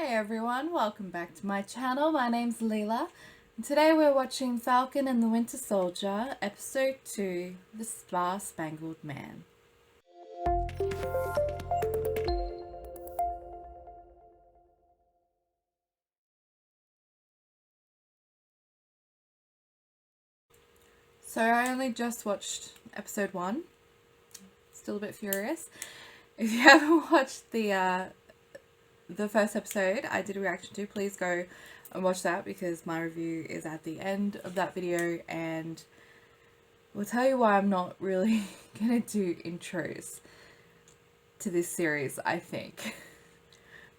Hey everyone, welcome back to my channel. My name's Leela. And today we're watching Falcon and the Winter Soldier, Episode 2, The Star-Spangled Man. So I only just watched Episode 1. Still a bit furious. If you haven't watched the first episode I did a reaction to, please go and watch that because my review is at the end of that video, and we'll tell you why I'm not really gonna do intros to this series, I think,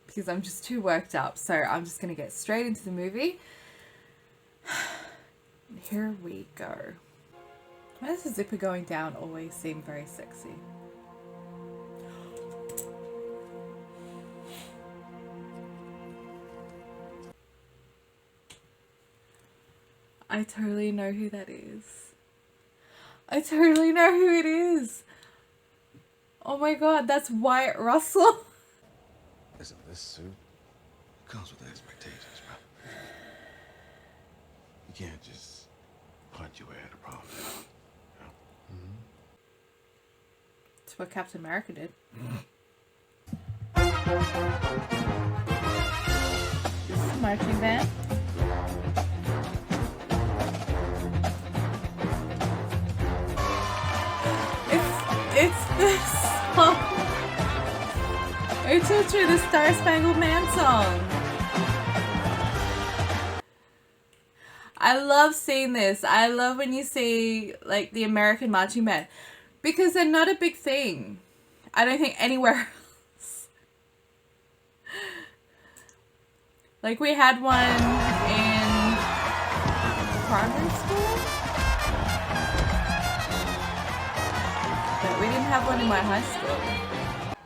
because I'm just too worked up. So I'm just gonna get straight into the movie. Here we go. Why does the zipper going down always seem very sexy? I totally know who that is. I totally know who it is. Oh my god, that's Wyatt Russell. Listen, this suit comes with expectations, bro. You can't just punch your way out of problems. You know? That's what Captain America did. This is a marching band. It's this song. I told you, the Star-Spangled Man song. I love seeing this. I love when you see like the American marching band because they're not a big thing. I don't think anywhere else. Like we had one in primary school. We didn't have one in my high school.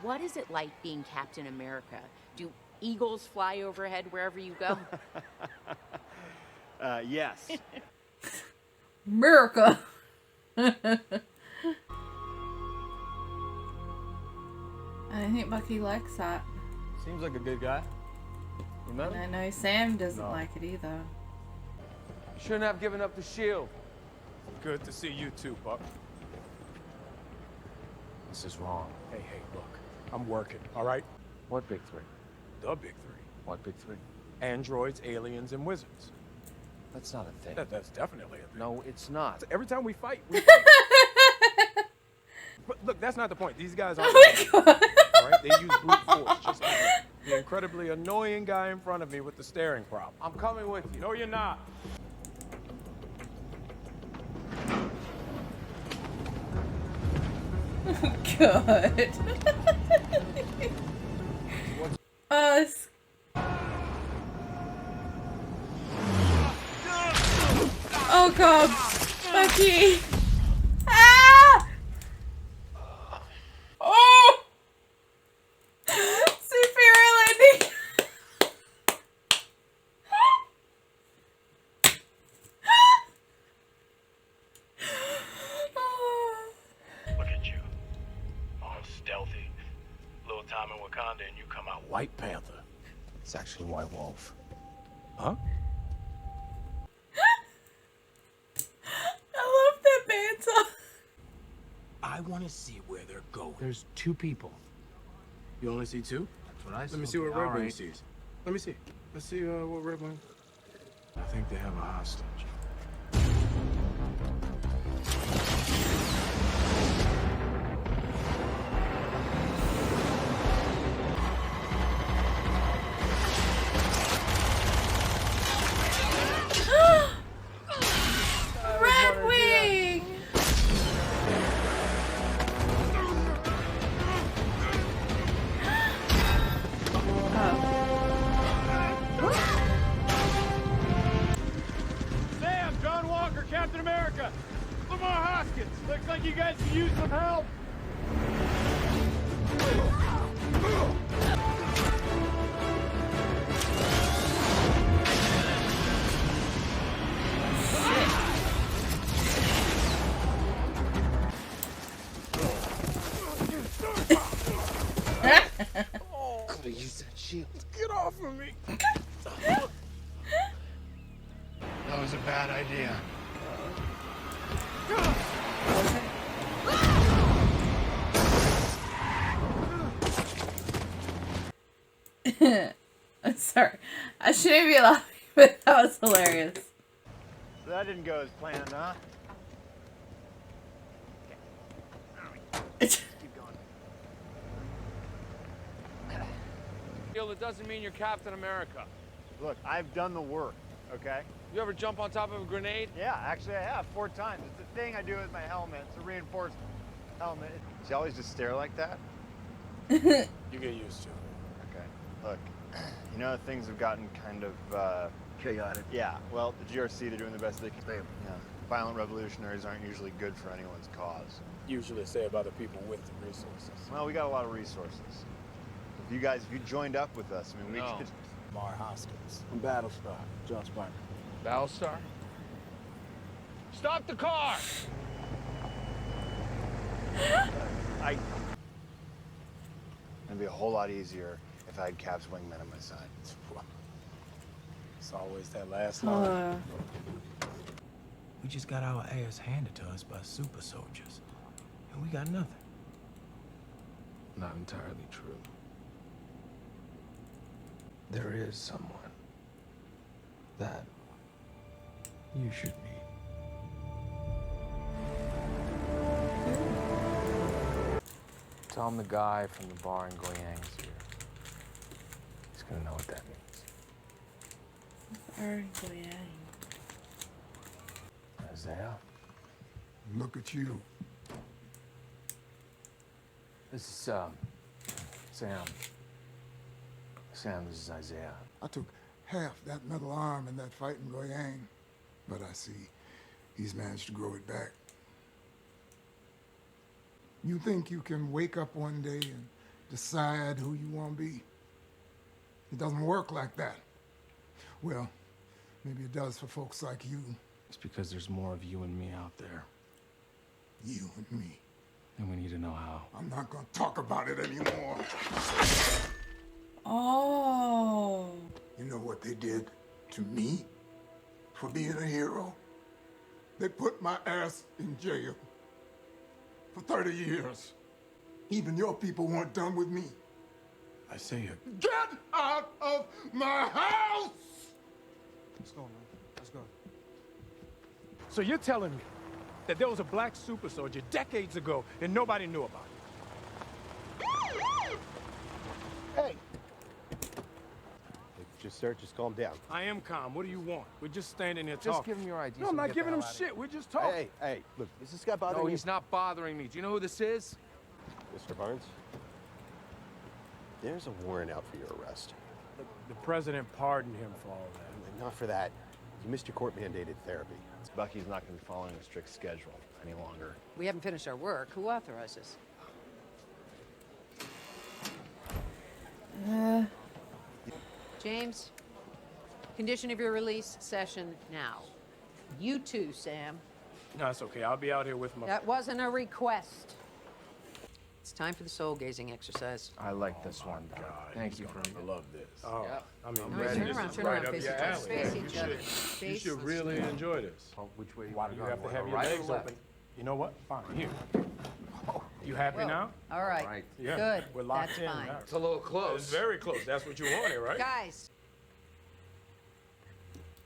What is it like being Captain America? Do eagles fly overhead wherever you go? Yes. America. I think Bucky likes that. Seems like a good guy. You met him? I know Sam doesn't like it either. Shouldn't have given up the shield. Good to see you too, Buck. This is wrong. Hey, look. I'm working, all right? What big three? The big three. What big three? Androids, aliens, and wizards. That's not a thing. That's definitely a thing. No, it's not. Every time we fight, we But look, that's not the point. These guys aren't. Oh my god. All right? They use brute force, just like the incredibly annoying guy in front of me with the staring problem. I'm coming with you. No, you're not. God. Oh god, Bucky. Ah! Oh! Superior landing. Look at you. All stealthy. Little time in Wakanda and you come out White Panther. It's actually White Wolf. Huh? I love that banter. I want to see where they're going. There's two people. You only see two? That's what I saw. Let me see what All Red Wing right. sees. Let me see. Let's see what Red Wing. I think they have a hostage. Red Wing. Sam, John Walker, Captain America. Lamar Hoskins. Looks like you guys could use some help. Could've used that shield. Get off of me. That was a bad idea. I'm sorry. I shouldn't be laughing, but that was hilarious. So that didn't go as planned, huh? Keep going. It doesn't mean you're Captain America. Look, I've done the work, okay? You ever jump on top of a grenade? Yeah, actually I have 4 times. It's a thing I do with my helmet. It's a reinforced helmet. Does she always just stare like that? You get used to it. Okay. Look, you know things have gotten kind of Chaotic. yeah. Well, the GRC, they're doing the best they can. You know, violent revolutionaries aren't usually good for anyone's cause. Usually say about the people with the resources. Well, we got a lot of resources. If you joined up with us, I mean, we No. could. Mar Hoskins. From Battlestar, John Spartan. Battlestar? Stop the car! It'd be a whole lot easier if I had Cap's wingmen on my side. It's always that last line. We just got our ass handed to us by super soldiers, and we got nothing. Not entirely true. There is someone that you should meet. Tell him the guy from the bar in Goyang's here. He's gonna know what that means. Isaiah? Look at you. This is, Sam. Sam, this is Isaiah. I took half that metal arm in that fight in Goyang, but I see he's managed to grow it back. You think you can wake up one day and decide who you want to be? It doesn't work like that. Well, maybe it does for folks like you. It's because there's more of you and me out there, You and me. and we need to know how. I'm not gonna talk about it anymore. Oh. You know what they did to me for being a hero? They put my ass in jail for 30 years. Even your people weren't done with me. Isaiah. Get out of my house! Let's go, man. Let's go. So you're telling me that there was a black super soldier decades ago and nobody knew about it? Hey! Just calm down. I am calm. What do you want? We're just standing here Just talking. give him your ID. No, so I'm we not get the giving him hell outta shit. We're just talking. Hey, look, is this guy bothering No, you? he's not bothering me. Do you know who this is? Mr. Barnes, there's a warrant out for your arrest. The president pardoned him for all that. Not for that. You missed your court-mandated therapy. Bucky's not going to be following a strict schedule any longer. We haven't finished our work. Who authorizes? James, condition of your release session now. You too, Sam. No, it's okay. I'll be out here with my... That wasn't a request. It's time for the soul-gazing exercise. I like this one. God, Thank he's you for gonna love this. Oh, Yep. I mean, All right, man, turn this around, is turn right around, up face your each other, alley. face You each other. should- You Face, should let's really do it. enjoy this. Which way You have to have your legs open. You know what? Fine. Here. You happy Whoa. now? All right. Right. Yeah. Good. We're locked That's in fine. now. It's a little close. It's very close. That's what you wanted, right? Guys,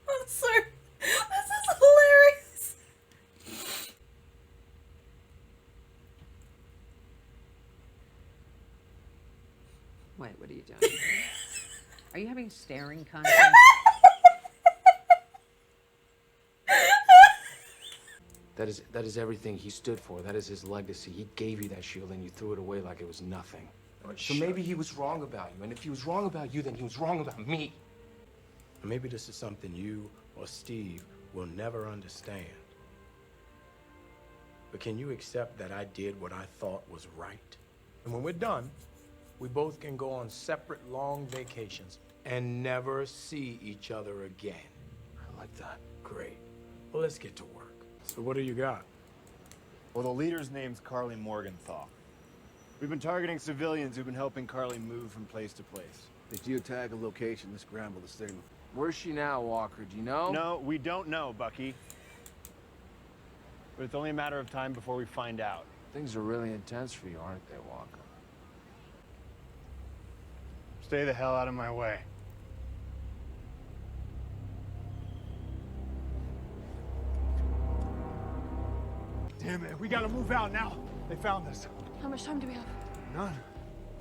I'm sorry. This is hilarious. wait, what are you doing? Are you having a staring contest? That is everything he stood for. That is his legacy. He gave you that shield and you threw it away like it was nothing. So maybe he was wrong about you. And if he was wrong about you, then he was wrong about me. Maybe this is something you or Steve will never understand. But can you accept that I did what I thought was right? And when we're done, we both can go on separate long vacations and never see each other again. I like that. Great. Well, let's get to work. So what do you got? Well, the leader's name's Carly Morgenthau. We've been targeting civilians who've been helping Carly move from place to place. They geotag a location to scramble the signal. Where's she now, Walker? Do you know? No, we don't know, Bucky. But it's only a matter of time before we find out. Things are really intense for you, aren't they, Walker? Stay the hell out of my way. Damn it, we gotta move out now. They found us. How much time do we have? None.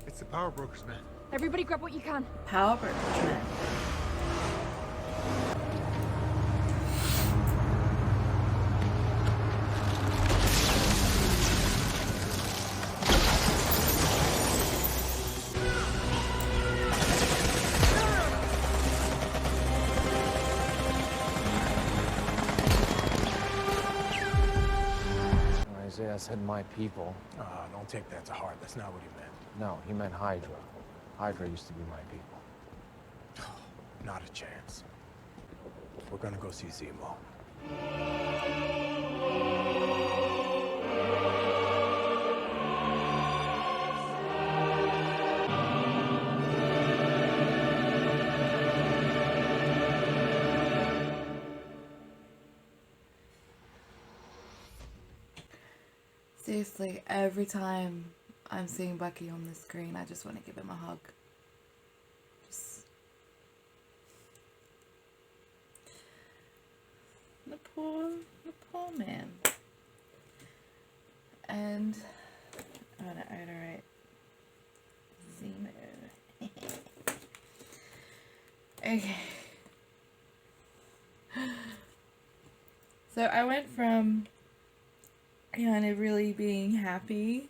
It's the power brokers, man. Everybody grab what you can. Power brokers, man. Isaiah said my people. Don't take that to heart. That's not what he meant. No, he meant Hydra. Hydra used to be my people. Not a chance. We're gonna go see Zemo. Seriously, every time I'm seeing Bucky on the screen, I just want to give him a hug. The poor man. And I'm gonna write Zemo. Okay. So I went from kind of really being happy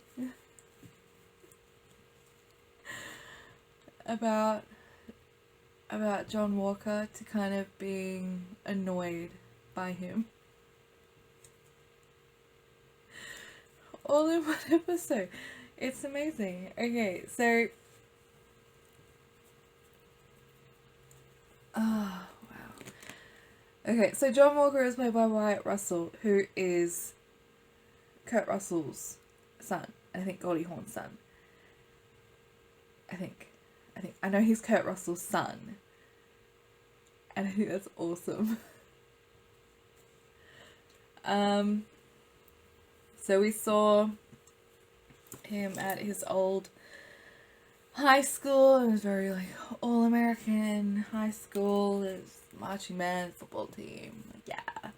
about John Walker to kind of being annoyed by him. All in one episode. It's amazing. Okay, so wow. Okay, so John Walker is played by Wyatt Russell, who is Kurt Russell's son. I think Goldie Hawn's son. I know he's Kurt Russell's son. And I think that's awesome. So we saw him at his old high school. It was very like all-American high school. It was marching band, football team. Yeah.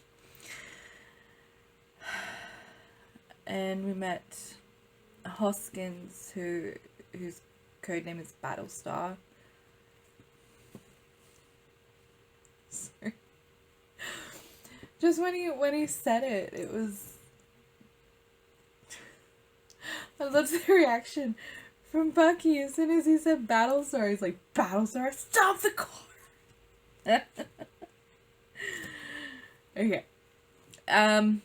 And we met Hoskins, whose code name is Battlestar. Sorry. Just when he said it, it was. I loved the reaction from Bucky as soon as he said Battlestar. He's like, Battlestar, stop the car. Okay. And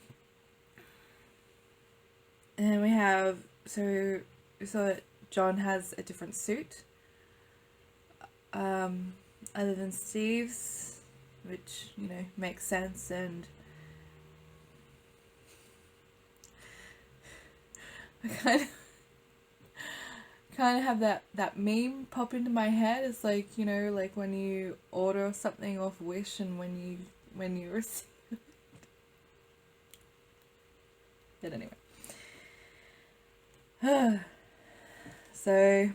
we have, so we saw that John has a different suit, other than Steve's, which, you know, makes sense. And I kind of have that meme pop into my head. It's like, you know, like when you order something off Wish and when you receive it. But anyway. So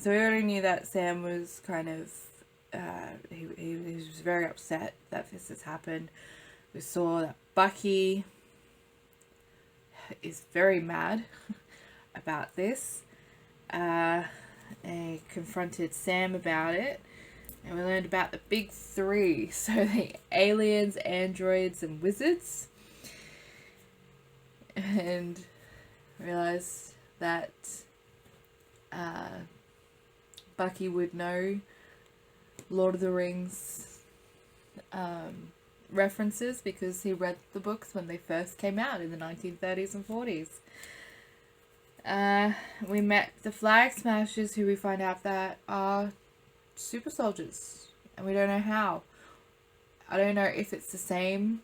we already knew that Sam was kind of, he was very upset that this has happened. We saw that Bucky is very mad about this. He confronted Sam about it. And we learned about the big three. So the aliens, androids, and wizards. And realized that Bucky would know Lord of the Rings references because he read the books when they first came out in the 1930s and 40s. We met the Flag Smashers, who we find out that are super soldiers, and we don't know how. I don't know if it's the same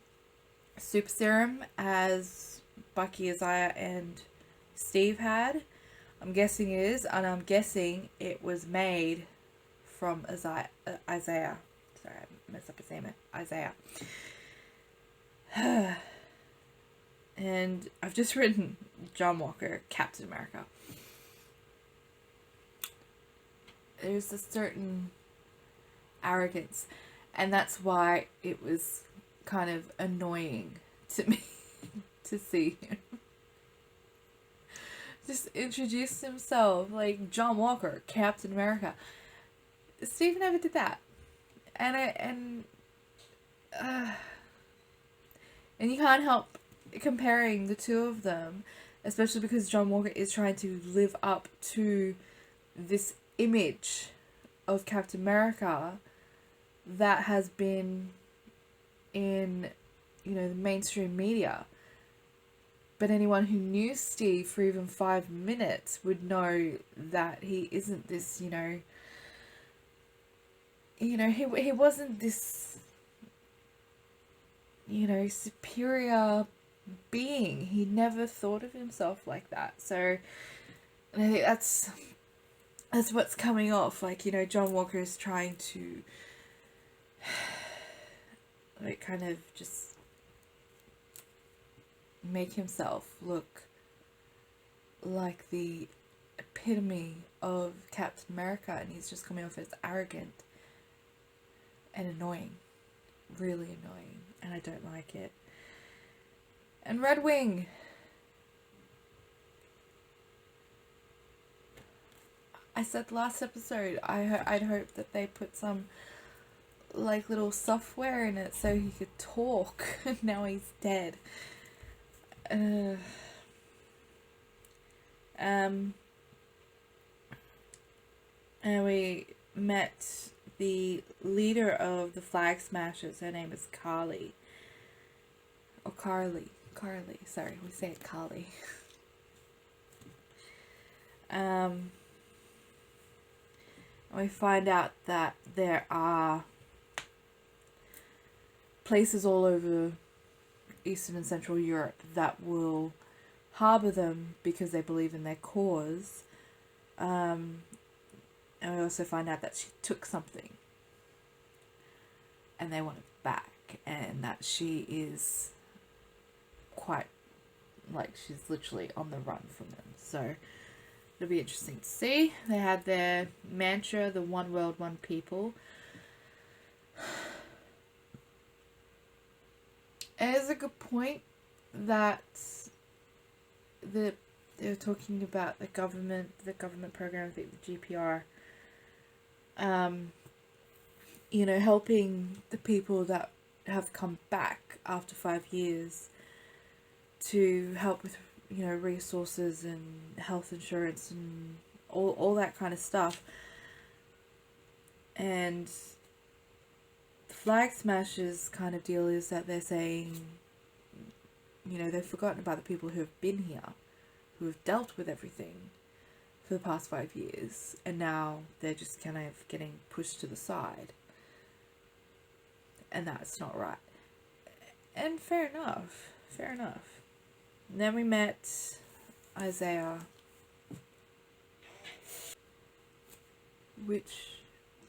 super serum as Bucky, Isaiah, and Steve had. I'm guessing it is, and I'm guessing it was made from Isaiah. Sorry, I messed up his name. Isaiah. And I've just written John Walker, Captain America. There's a certain arrogance, and that's why it was kind of annoying to me to see him just introduce himself like John Walker, Captain America. Steve never did that, and you can't help comparing the two of them, especially because John Walker is trying to live up to this image of Captain America that has been in, you know, the mainstream media. But anyone who knew Steve for even 5 minutes would know that he isn't this, he wasn't this, superior being. He never thought of himself like that. So, and I think that's what's coming off. Like, John Walker is trying to, like, kind of just make himself look like the epitome of Captain America, and he's just coming off as arrogant and annoying. Really annoying, and I don't like it. And Red Wing. I said last episode I'd hoped that they put some like little software in it so he could talk. And now he's dead. And we met the leader of the Flag Smashers. Her name is Carly. Or Carly. Sorry, we say it Carly. And we find out that there are places all over Eastern and Central Europe that will harbour them because they believe in their cause. And we also find out that she took something and they want it back, and that she is quite, like, she's literally on the run from them. So it'll be interesting to see. They had their mantra, the one world, one people. And it's a good point that they're talking about the government program, I think the GPR, helping the people that have come back after 5 years to help with, resources and health insurance and all that kind of stuff. And the Flag Smashers kind of deal is that they're saying, they've forgotten about the people who have been here, who have dealt with everything for the past 5 years, and now they're just kind of getting pushed to the side. And that's not right. And fair enough. And then we met Isaiah, which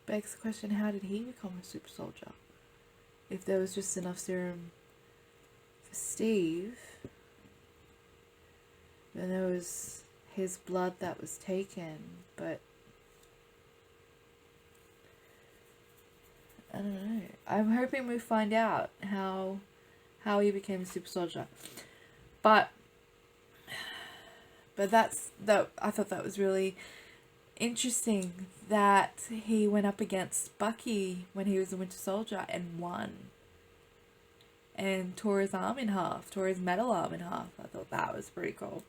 begs the question, how did he become a super soldier? If there was just enough serum for Steve, then there was his blood that was taken, but I don't know. I'm hoping we find out how he became a super soldier. But I thought that was really interesting that he went up against Bucky when he was a Winter Soldier and won. And tore his arm in half, tore his metal arm in half. I thought that was pretty cool.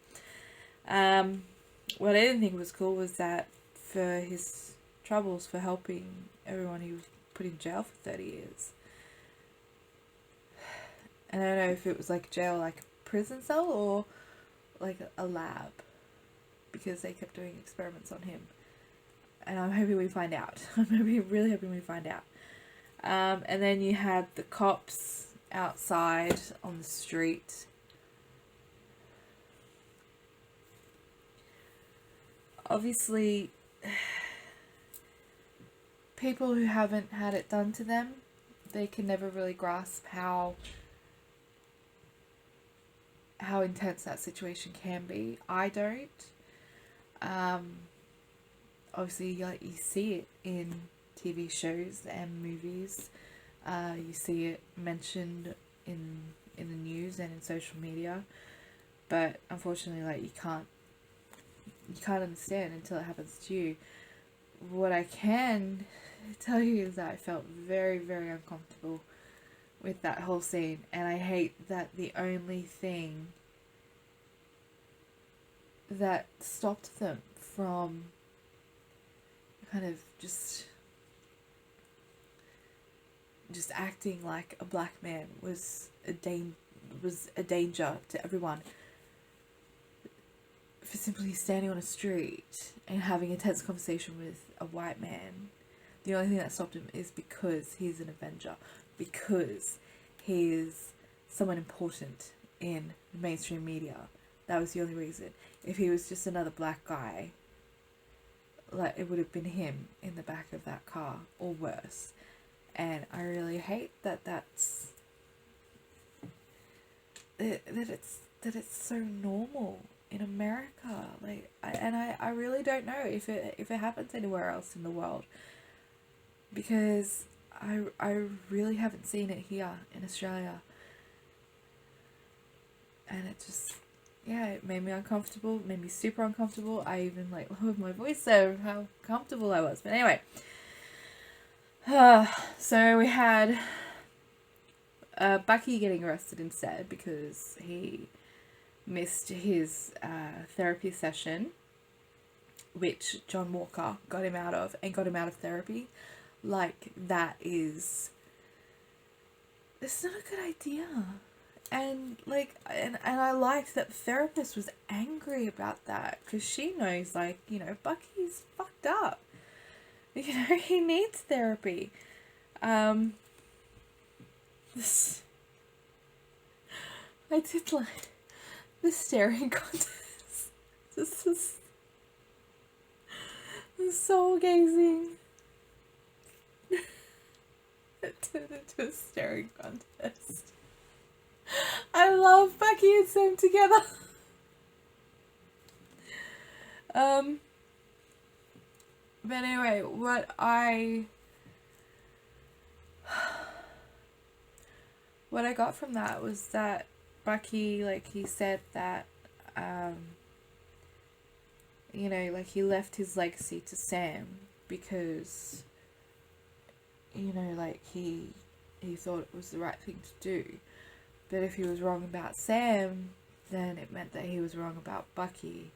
What I didn't think was cool was that for his troubles for helping everyone, he was put in jail for 30 years. And I don't know if it was like jail, like a prison cell, or like a lab, because they kept doing experiments on him. And I'm hoping we find out. Really hoping we find out. And then you had the cops outside on the street. obviously, people who haven't had it done to them, they can never really grasp how intense that situation can be. I don't. Obviously, like, you see it in TV shows and movies. You see it mentioned in the news and in social media, but unfortunately, like, you can't understand until it happens to you. What I can tell you is that I felt very, very uncomfortable with that whole scene, and I hate that the only thing that stopped them from kind of just acting like a black man was a danger to everyone, for simply standing on a street and having a tense conversation with a white man. The only thing that stopped him is because he's an Avenger, because he's someone important in the mainstream media. That was the only reason. If he was just another black guy, like, it would have been him in the back of that car, or worse. And I really hate that that's that it's so normal in America. Like, I really don't know if it happens anywhere else in the world, because I really haven't seen it here in Australia, and it just, yeah, it made me uncomfortable, made me super uncomfortable. I even, like, lowered my voice there of how comfortable I was. But anyway, so we had Bucky getting arrested instead because he missed his therapy session, which John Walker got him out of, and got him out of therapy. Like, it's not a good idea. And, like, and I liked that the therapist was angry about that, because she knows, like, you know, Bucky's fucked up. You know, he needs therapy. I did like the staring contest. This was the soul gazing. It turned into a staring contest. I love Bucky and Sam together. But anyway, what I got from that was that Bucky, like, he said that, you know, like, he left his legacy to Sam because, you know, like, he thought it was the right thing to do. But if he was wrong about Sam, then it meant that he was wrong about Bucky.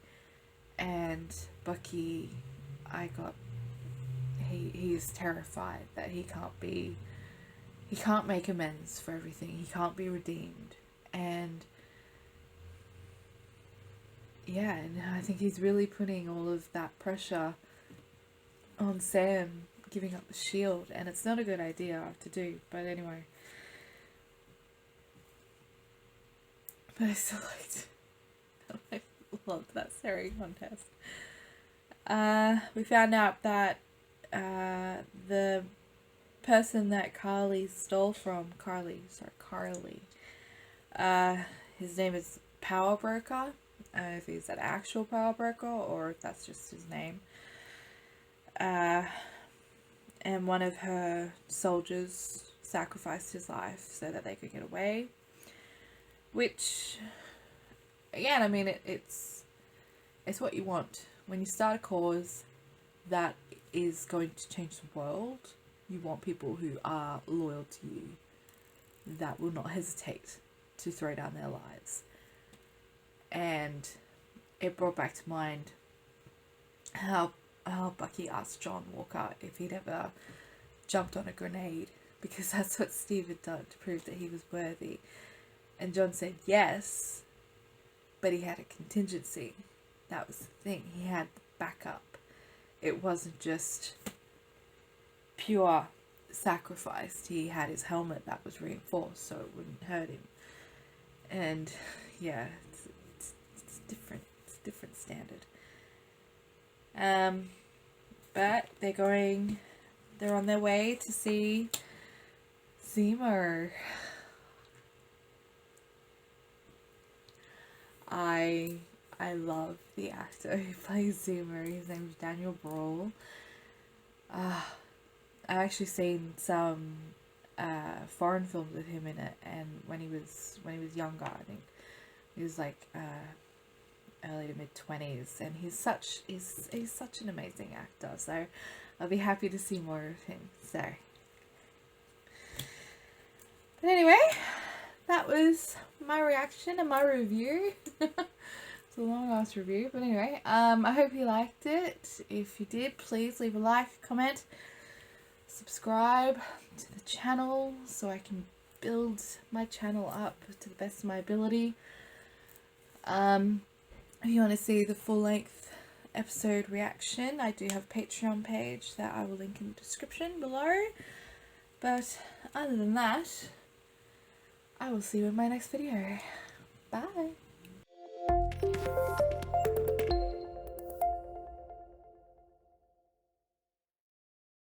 And Bucky, he's terrified that he can't make amends for everything. He can't be redeemed. And yeah, and I think he's really putting all of that pressure on Sam giving up the shield, and it's not a good idea to do, but anyway. But I still I loved that staring contest. We found out that the person that Carly stole from, Carly, his name is Power Broker. If he's an actual power broker or if that's just his name. And one of her soldiers sacrificed his life so that they could get away. Which, again, I mean, it's what you want. When you start a cause that is going to change the world, you want people who are loyal to you, that will not hesitate to throw down their lives. And it brought back to mind how Bucky asked John Walker if he'd ever jumped on a grenade, because that's what Steve had done to prove that he was worthy. And John said yes, but he had a contingency. That was the thing. He had backup. It wasn't just pure sacrifice. He had his helmet that was reinforced so it wouldn't hurt him. And yeah, it's different. It's a different standard. But they're on their way to see Zemo. I love the actor who plays Zemo. His name's Daniel Brawl. I've actually seen some foreign films with him in it, and when he was younger, I think he was like early to mid-20s, and he's such an amazing actor, so I'll be happy to see more of him. So, but anyway, that was my reaction and my review. It's a long ass review, but anyway, I hope you liked it. If you did, please leave a like, comment, subscribe to the channel so I can build my channel up to the best of my ability. If you want to see the full-length episode reaction, I do have a Patreon page that I will link in the description below. But other than that, I will see you in my next video. Bye!